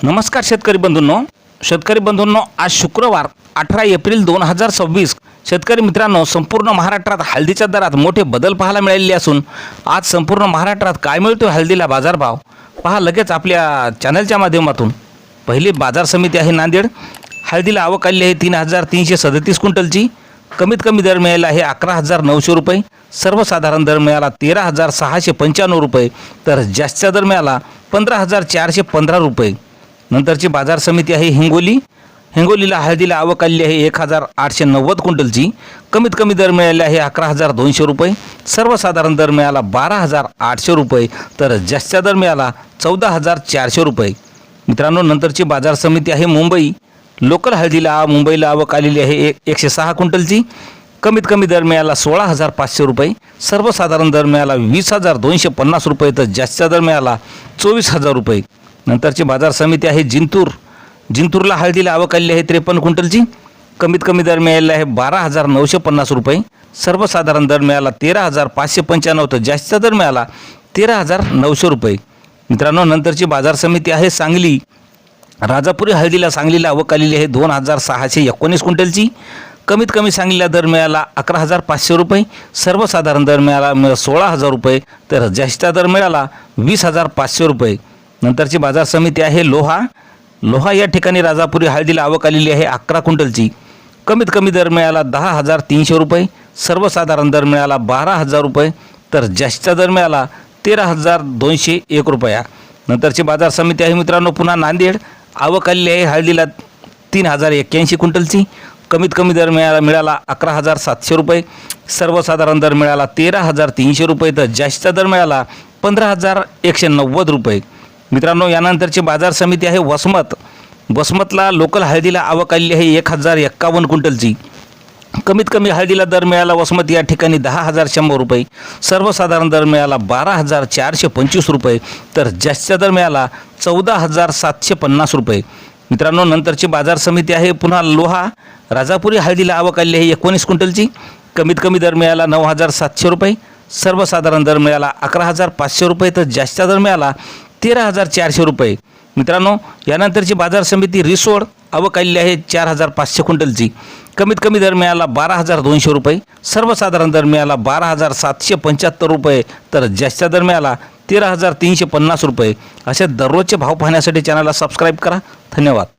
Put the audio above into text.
नमस्कार शेतकरी बंधूंनो आज शुक्रवार 18 एप्रिल 2026 शेतकरी मित्रांनो, संपूर्ण महाराष्ट्रात हळदीच्या दरात मोठे बदल पाहायला मिळालेले असून आज संपूर्ण महाराष्ट्रात काय मिळतो हळदीला बाजारभाव पहा लगेच आपल्या चॅनलच्या माध्यमातून। पहिली बाजार समिती आहे नांदेड। हळदीला आवक आली आहे 3337 क्विंटलची। कमीत कमी दर मिळाला आहे 11900 रुपये। सर्वसाधारण दर मिळाला 13695 रुपये, तर जास्तीचा दर मिळाला 15415 रुपये। नंतरची बाजार समिती आहे हिंगोलीला हळदीला आवक आली आहे 1890 क्विंटलची। कमीत कमी दर मिळाले आहे 11200 रुपये। सर्वसाधारण दर मिळाला 12800 रुपये, तर जास्तीचा दर मिळाला 14400 रुपये। मित्रांनो, नंतरची बाजार समिती आहे मुंबई। लोकल हळदीला मुंबईला आवक आलेली आहे 106 क्विंटलची। कमीत कमी दर मिळाला 16500 रुपये। सर्वसाधारण दर मिळाला 20250 रुपये, तर जास्तीचा दर मिळाला 24000 रुपये। नंतरची बाजार समिती आहे जिंतूरला हळदीला आवक आलेली आहे 53 क्विंटलची। कमीत कमी दर मिळाला आहे 12950 रुपये। सर्वसाधारण दर मिळाला 13595, तर जास्तीचा दर मिळाला 13900 रुपये। मित्रांनो, नंतरची बाजार समिती आहे सांगली। राजापुरी हळदीला सांगलीला आवक आलेली आहे 2619 क्विंटलची। कमीत कमी सांगलीला दर मिळाला 11500 रुपये। सर्वसाधारण दर मिळाला 16000 रुपये, तर जास्तीचा दर मिळाला 20500 रुपये। नंतरची बाजार समिती आहे लोहा या ठिकाणी राजापुरी हळदीला आवक आलेली आहे 11 क्विंटलची। कमीत कमी दर मिळाला 10300 रुपये। सर्वसाधारण दर मिळाला 12000 रुपये, तर जास्तीचा दर मिळाला 13201 रुपया। नंतरची बाजार समिती आहे मित्रांनो पुन्हा नांदेड। आवक आलेली आहे हळदीला 3081 क्विंटलची। कमीत कमी दर मिळाला 11700 रुपये। सर्वसाधारण दर मिळाला 13300 रुपये, तर जास्तीचा दर मिळाला 15190 रुपये। मित्रांनो, यानंतरची बाजार समिती आहे वसमतला लोकल हळदीला आवक आलेली आहे 1051 क्विंटलची। कमीत कमी हळदीला दर मिळाला वसमत या ठिकाणी 10100 रुपये। सर्वसाधारण दर मिळाला 12425 रुपये, तर जास्तीचा दर मिळाला 14750 रुपये। मित्रांनो, नंतरची बाजार समिती आहे पुन्हा लोहा। राजापुरी हळदीला आवक आलेली आहे 19 क्विंटलची। कमीत कमी दर मिळाला 9700 रुपये। सर्वसाधारण दर मिळाला 11500 रुपये, तर जास्तीचा दर मिळाला 13400 रुपये। मित्रांनो, यानंतरची बाजार समिती रिसोड। आवक आलेली आहे 4500 क्विंटलची। कमीत कमी दर मिळाला 12200 रुपये। सर्वसाधारण दर मिळाला 12775 रुपये, तर जास्तीचा दर मिळाला 13350 रुपये। असे दररोजचे भाव पाहण्यासाठी चॅनलला सबस्क्राईब करा। धन्यवाद।